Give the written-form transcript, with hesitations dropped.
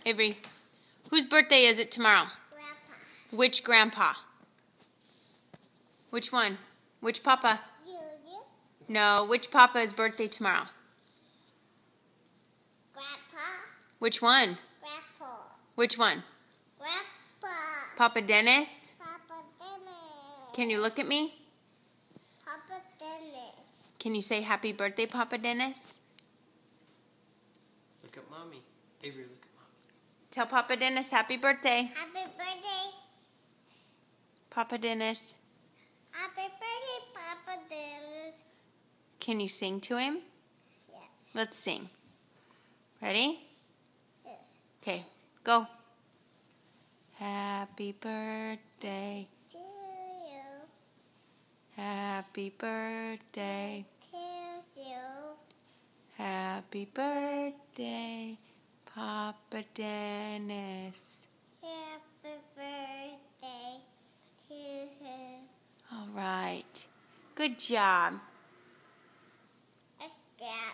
Avery, whose birthday is it tomorrow? Grandpa. Which grandpa? Which one? Which papa? You. No, which papa's birthday tomorrow? Grandpa. Which one? Grandpa. Which one? Grandpa. Papa Dennis? Papa Dennis. Can you look at me? Papa Dennis. Can you say happy birthday, Papa Dennis? Look at Mommy. Avery, look at Mommy. Tell Papa Dennis happy birthday. Happy birthday. Papa Dennis. Happy birthday, Papa Dennis. Can you sing to him? Yes. Let's sing. Ready? Yes. Okay, go. Happy birthday. To you. Happy birthday. To you. Happy birthday, Papa Dennis. Happy birthday to him. All right. Good job. That's that.